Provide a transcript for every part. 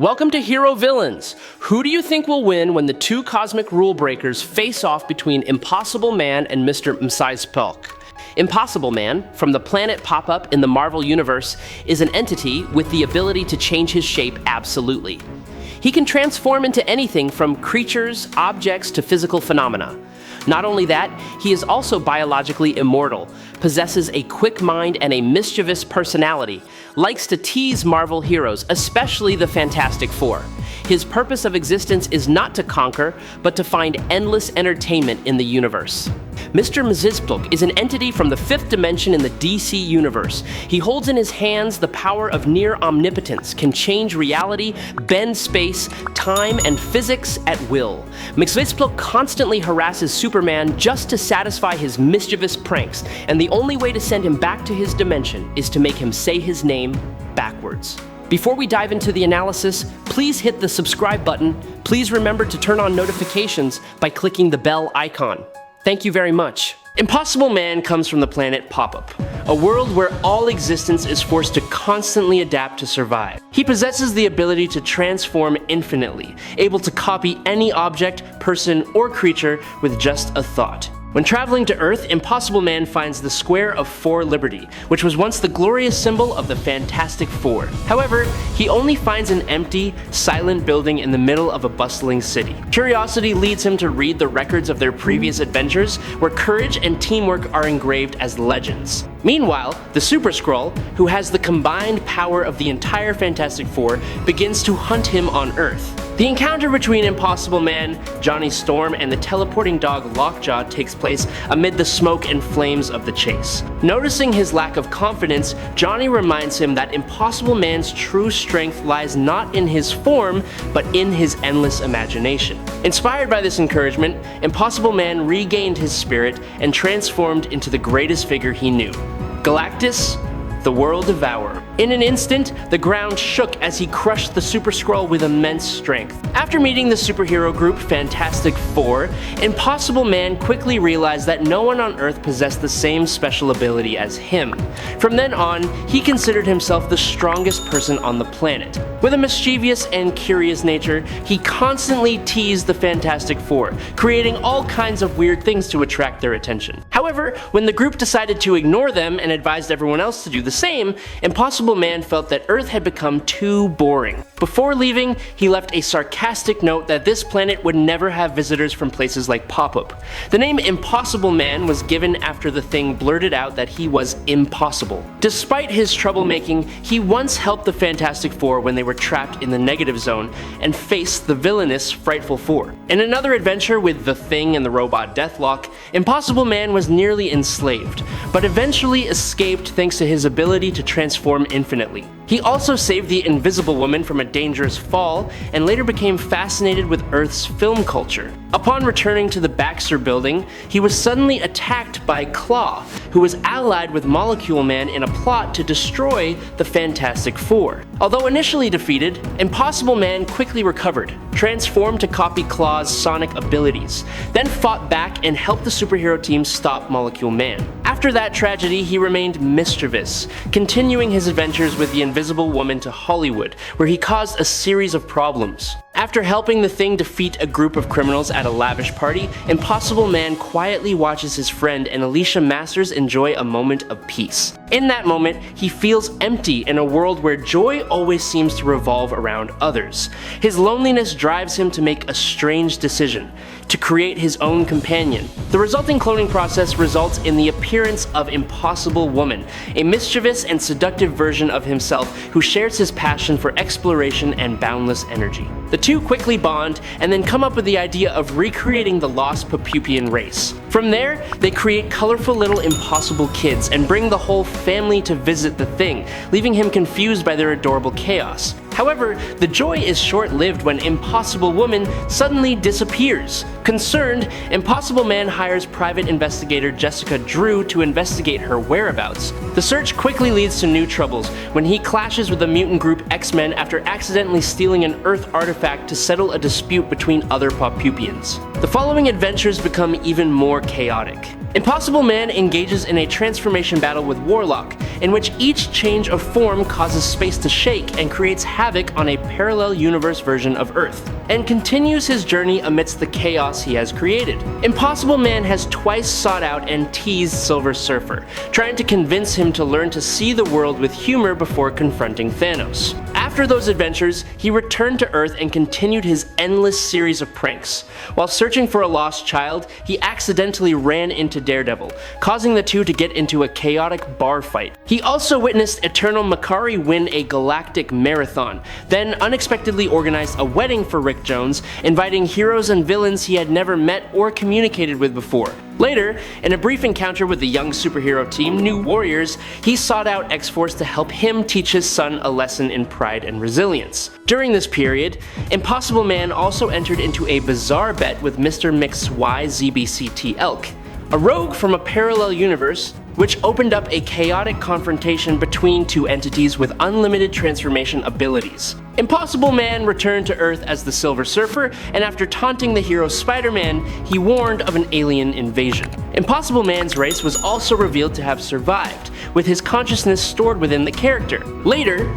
Welcome to Hero Villains. Who do you think will win when the two cosmic rule breakers face off between Impossible Man and Mr. Mxyzptlk? Impossible Man, from the planet Poppup in the Marvel Universe, is an entity with the ability to change his shape absolutely. He can transform into anything from creatures, objects, to physical phenomena. Not only that, he is also biologically immortal, possesses a quick mind and a mischievous personality, likes to tease Marvel heroes, especially the Fantastic Four. His purpose of existence is not to conquer, but to find endless entertainment in the universe. Mr. Mxyzptlk is an entity from the 5th dimension in the DC universe. He holds in his hands the power of near omnipotence, can change reality, bend space, time, and physics at will. Mxyzptlk constantly harasses Superman just to satisfy his mischievous pranks, and the only way to send him back to his dimension is to make him say his name backwards. Before we dive into the analysis, please hit the subscribe button. Please remember to turn on notifications by clicking the bell icon. Thank you very much. Impossible Man comes from the planet Poppup, a world where all existence is forced to constantly adapt to survive. He possesses the ability to transform infinitely, able to copy any object, person, or creature with just a thought. When traveling to Earth, Impossible Man finds the Square of 4 Liberty, which was once the glorious symbol of the Fantastic Four. However, he only finds an empty, silent building in the middle of a bustling city. Curiosity leads him to read the records of their previous adventures, where courage and teamwork are engraved as legends. Meanwhile, the Super Skrull, who has the combined power of the entire Fantastic Four, begins to hunt him on Earth. The encounter between Impossible Man, Johnny Storm, and the teleporting dog Lockjaw takes place amid the smoke and flames of the chase. Noticing his lack of confidence, Johnny reminds him that Impossible Man's true strength lies not in his form, but in his endless imagination. Inspired by this encouragement, Impossible Man regained his spirit and transformed into the greatest figure he knew, Galactus, the World Devourer. In an instant, the ground shook as he crushed the Super Skrull with immense strength. After meeting the superhero group Fantastic Four, Impossible Man quickly realized that no one on Earth possessed the same special ability as him. From then on, he considered himself the strongest person on the planet. With a mischievous and curious nature, he constantly teased the Fantastic Four, creating all kinds of weird things to attract their attention. However, when the group decided to ignore them and advised everyone else to do the same, Impossible Man felt that Earth had become too boring. Before leaving, he left a sarcastic note that this planet would never have visitors from places like Poppup. The name Impossible Man was given after the thing blurted out that he was impossible. Despite his troublemaking, he once helped the Fantastic Four when they were trapped in the negative zone and faced the villainous Frightful Four. In another adventure with the Thing and the robot Deathlock, Impossible Man was nearly enslaved, but eventually escaped thanks to his ability to transform infinitely. He also saved the Invisible Woman from a dangerous fall, and later became fascinated with Earth's film culture. Upon returning to the Baxter building, he was suddenly attacked by Claw, who was allied with Molecule Man in a plot to destroy the Fantastic Four. Although initially defeated, Impossible Man quickly recovered, transformed to copy Claw's sonic abilities, then fought back and helped the superhero team stop Molecule Man. After that tragedy, he remained mischievous, continuing his adventures with the Invisible Woman to Hollywood, where he caused a series of problems. After helping the Thing defeat a group of criminals at a lavish party, Impossible Man quietly watches his friend and Alicia Masters enjoy a moment of peace. In that moment, he feels empty in a world where joy always seems to revolve around others. His loneliness drives him to make a strange decision: to create his own companion. The resulting cloning process results in the appearance of Impossible Woman, a mischievous and seductive version of himself who shares his passion for exploration and boundless energy. The two quickly bond and then come up with the idea of recreating the lost Poppupian race. From there, they create colorful little impossible kids and bring the whole family to visit the Thing, leaving him confused by their adorable chaos. However, the joy is short-lived when Impossible Woman suddenly disappears. Concerned, Impossible Man hires private investigator Jessica Drew to investigate her whereabouts. The search quickly leads to new troubles when he clashes with the mutant group X-Men after accidentally stealing an Earth artifact to settle a dispute between other Poppupians. The following adventures become even more chaotic. Impossible Man engages in a transformation battle with Warlock, in which each change of form causes space to shake and creates havoc on a parallel universe version of Earth, and continues his journey amidst the chaos he has created. Impossible Man has twice sought out and teased Silver Surfer, trying to convince him to learn to see the world with humor before confronting Thanos. After those adventures, he returned to Earth and continued his endless series of pranks. While searching for a lost child, he accidentally ran into Daredevil, causing the two to get into a chaotic bar fight. He also witnessed Eternal Makari win a galactic marathon, then unexpectedly organized a wedding for Rick Jones, inviting heroes and villains he had never met or communicated with before. Later, in a brief encounter with the young superhero team, New Warriors, he sought out X-Force to help him teach his son a lesson in pride and resilience. During this period, Impossible Man also entered into a bizarre bet with Mr. Mxyzptlk, a rogue from a parallel universe, which opened up a chaotic confrontation between two entities with unlimited transformation abilities. Impossible Man returned to Earth as the Silver Surfer, and after taunting the hero Spider-Man, he warned of an alien invasion. Impossible Man's race was also revealed to have survived, with his consciousness stored within the character. Later,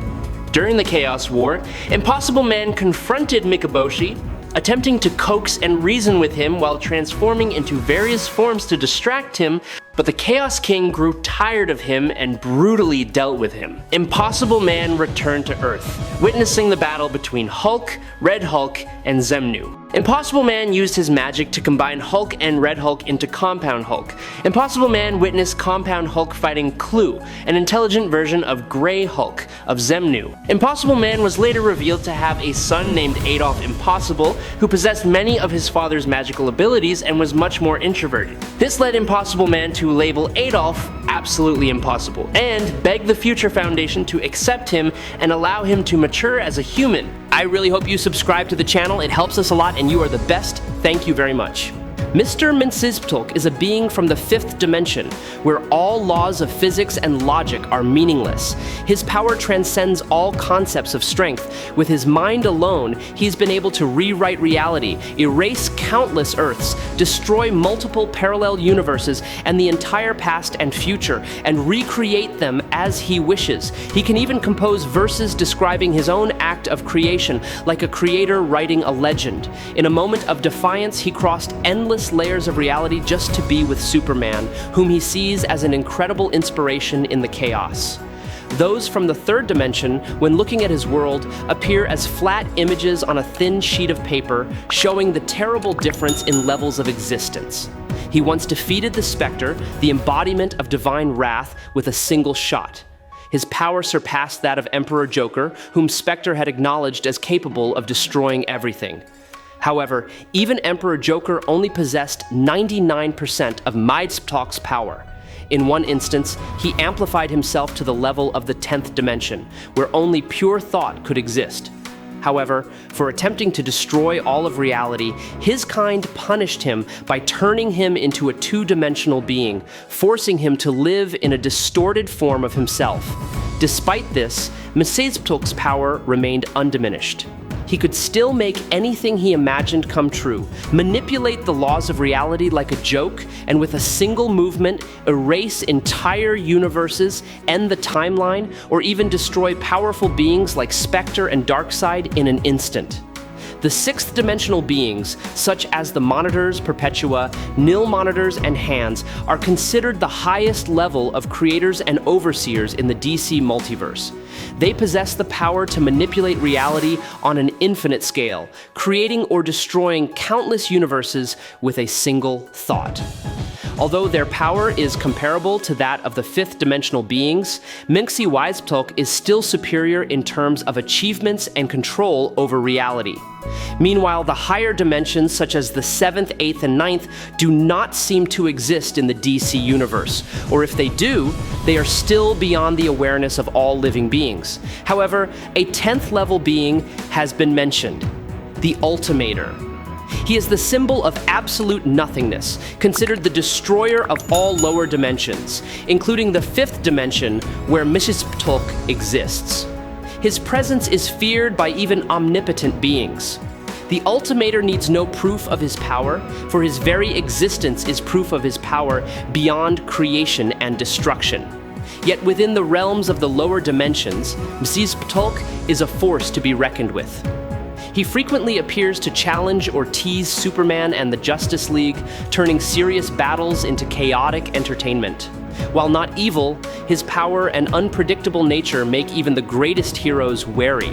during the Chaos War, Impossible Man confronted Mikaboshi, attempting to coax and reason with him while transforming into various forms to distract him, but the Chaos King grew tired of him and brutally dealt with him. Impossible Man returned to Earth, witnessing the battle between Hulk, Red Hulk, and Xemnu. Impossible Man used his magic to combine Hulk and Red Hulk into Compound Hulk. Impossible Man witnessed Compound Hulk fighting Clue, an intelligent version of Grey Hulk of Xemnu. Impossible Man was later revealed to have a son named Adolf Impossible, who possessed many of his father's magical abilities and was much more introverted. This led Impossible Man to label Adolf absolutely impossible, and beg the Future Foundation to accept him and allow him to mature as a human. I really hope you subscribe to the channel, it helps us a lot and you are the best. Thank you very much. Mr. Mxyzptlk is a being from the 5th dimension, where all laws of physics and logic are meaningless. His power transcends all concepts of strength. With his mind alone, he's been able to rewrite reality, erase countless Earths, destroy multiple parallel universes and the entire past and future, and recreate them as he wishes. He can even compose verses describing his own act of creation, like a creator writing a legend. In a moment of defiance, he crossed endless layers of reality just to be with Superman, whom he sees as an incredible inspiration in the chaos. Those from the 3rd dimension, when looking at his world, appear as flat images on a thin sheet of paper, showing the terrible difference in levels of existence. He once defeated the Spectre, the embodiment of divine wrath, with a single shot. His power surpassed that of Emperor Joker, whom Spectre had acknowledged as capable of destroying everything. However, even Emperor Joker only possessed 99% of Mxyzptlk's power. In one instance, he amplified himself to the level of the 10th dimension, where only pure thought could exist. However, for attempting to destroy all of reality, his kind punished him by turning him into a 2-dimensional being, forcing him to live in a distorted form of himself. Despite this, Mxyzptlk's power remained undiminished. He could still make anything he imagined come true, manipulate the laws of reality like a joke, and with a single movement, erase entire universes, end the timeline, or even destroy powerful beings like Spectre and Darkseid in an instant. The 6th dimensional beings, such as the Monitors, Perpetua, Nil Monitors, and Hands, are considered the highest level of creators and overseers in the DC multiverse. They possess the power to manipulate reality on an infinite scale, creating or destroying countless universes with a single thought. Although their power is comparable to that of the 5th dimensional beings, Mxyzptlk is still superior in terms of achievements and control over reality. Meanwhile, the higher dimensions such as the 7th, 8th, and 9th do not seem to exist in the DC universe, or if they do, they are still beyond the awareness of all living beings. However, a 10th level being has been mentioned, the Ultimator. He is the symbol of absolute nothingness, considered the destroyer of all lower dimensions, including the 5th dimension where Mxyzptlk exists. His presence is feared by even omnipotent beings. The Ultimator needs no proof of his power, for his very existence is proof of his power beyond creation and destruction. Yet within the realms of the lower dimensions, Mxyzptlk is a force to be reckoned with. He frequently appears to challenge or tease Superman and the Justice League, turning serious battles into chaotic entertainment. While not evil, his power and unpredictable nature make even the greatest heroes wary.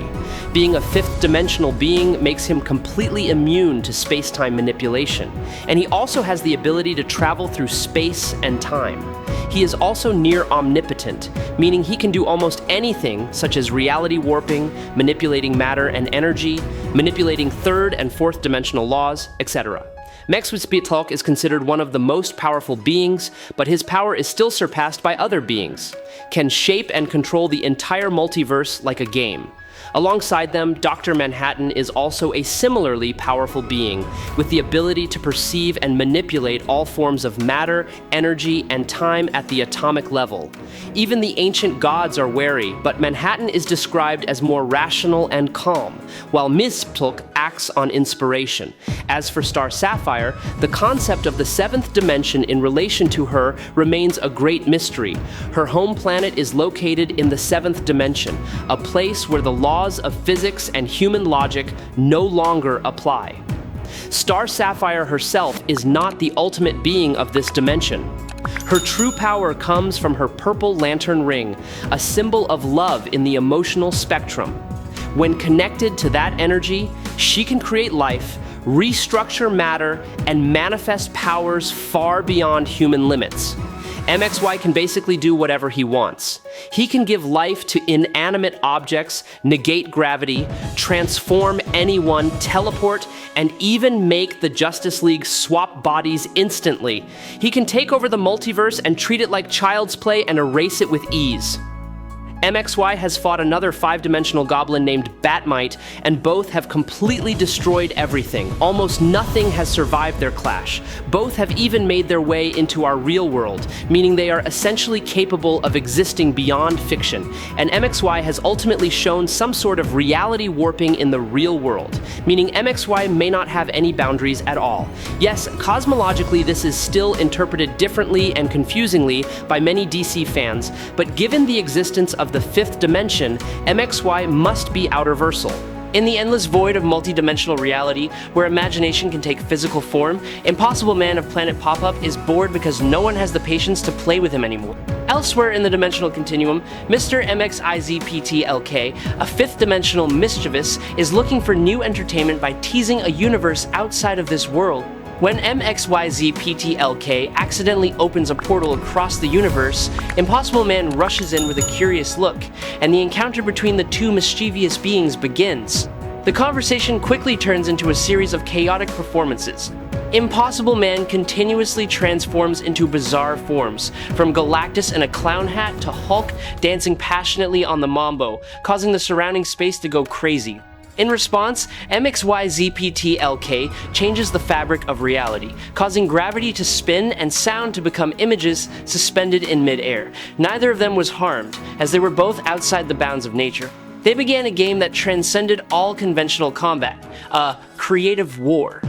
Being a fifth-dimensional being makes him completely immune to space-time manipulation, and he also has the ability to travel through space and time. He is also near omnipotent, meaning he can do almost anything such as reality warping, manipulating matter and energy, manipulating third and fourth dimensional laws, etc. Mxyzptlk is considered one of the most powerful beings, but his power is still surpassed by other beings, can shape and control the entire multiverse like a game. Alongside them, Dr. Manhattan is also a similarly powerful being, with the ability to perceive and manipulate all forms of matter, energy, and time at the atomic level. Even the ancient gods are wary, but Manhattan is described as more rational and calm, while Mxyzptlk acts on inspiration. As for Star Sapphire, the concept of the seventh dimension in relation to her remains a great mystery. Her home planet is located in the seventh dimension, a place where the laws of physics and human logic no longer apply. Star Sapphire herself is not the ultimate being of this dimension. Her true power comes from her purple lantern ring, a symbol of love in the emotional spectrum. When connected to that energy, she can create life, restructure matter, and manifest powers far beyond human limits. MXY can basically do whatever he wants. He can give life to inanimate objects, negate gravity, transform anyone, teleport, and even make the Justice League swap bodies instantly. He can take over the multiverse and treat it like child's play and erase it with ease. MXY has fought another five-dimensional goblin named Batmite, and both have completely destroyed everything. Almost nothing has survived their clash. Both have even made their way into our real world, meaning they are essentially capable of existing beyond fiction. And MXY has ultimately shown some sort of reality warping in the real world, meaning MXY may not have any boundaries at all. Yes, cosmologically this is still interpreted differently and confusingly by many DC fans, but given the existence of the fifth dimension, MXY must be outerversal. In the endless void of multidimensional reality, where imagination can take physical form, Impossible Man of planet Poppup is bored because no one has the patience to play with him anymore. Elsewhere in the dimensional continuum, Mr. Mxyzptlk, a fifth-dimensional mischievous, is looking for new entertainment by teasing a universe outside of this world. When Mxyzptlk accidentally opens a portal across the universe, Impossible Man rushes in with a curious look, and the encounter between the two mischievous beings begins. The conversation quickly turns into a series of chaotic performances. Impossible Man continuously transforms into bizarre forms, from Galactus in a clown hat to Hulk dancing passionately on the mambo, causing the surrounding space to go crazy. In response, Mxyzptlk changes the fabric of reality, causing gravity to spin and sound to become images suspended in mid-air. Neither of them was harmed, as they were both outside the bounds of nature. They began a game that transcended all conventional combat, a creative war.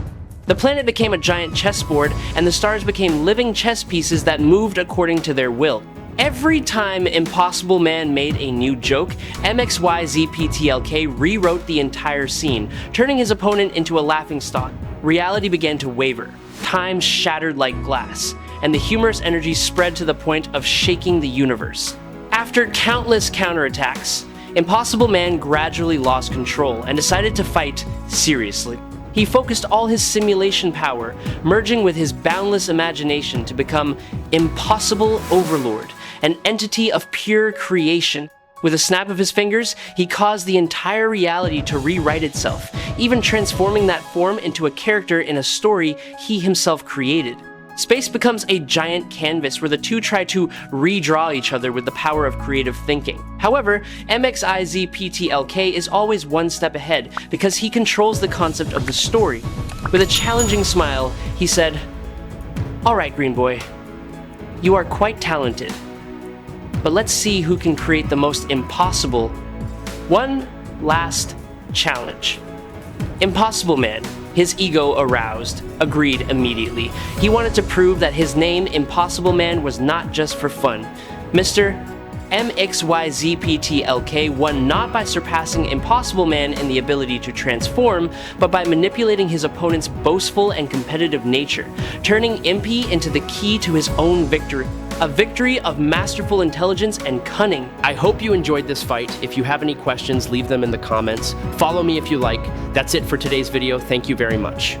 The planet became a giant chessboard, and the stars became living chess pieces that moved according to their will. Every time Impossible Man made a new joke, Mxyzptlk rewrote the entire scene, turning his opponent into a laughingstock. Reality began to waver, time shattered like glass, and the humorous energy spread to the point of shaking the universe. After countless counterattacks, Impossible Man gradually lost control and decided to fight seriously. He focused all his simulation power, merging with his boundless imagination to become Impossible Overlord, an entity of pure creation. With a snap of his fingers, he caused the entire reality to rewrite itself, even transforming that form into a character in a story he himself created. Space becomes a giant canvas where the two try to redraw each other with the power of creative thinking. However, Mxyzptlk is always one step ahead because he controls the concept of the story. With a challenging smile, he said, "Alright, Green Boy, you are quite talented. But let's see who can create the most impossible. One last challenge." Impossible Man, his ego aroused, agreed immediately. He wanted to prove that his name, Impossible Man, was not just for fun. "Mr. Mxyzptlk won not by surpassing Impossible Man in the ability to transform, but by manipulating his opponent's boastful and competitive nature, turning Impy into the key to his own victory. A victory of masterful intelligence and cunning. I hope you enjoyed this fight. If you have any questions, leave them in the comments. Follow me if you like. That's it for today's video. Thank you very much.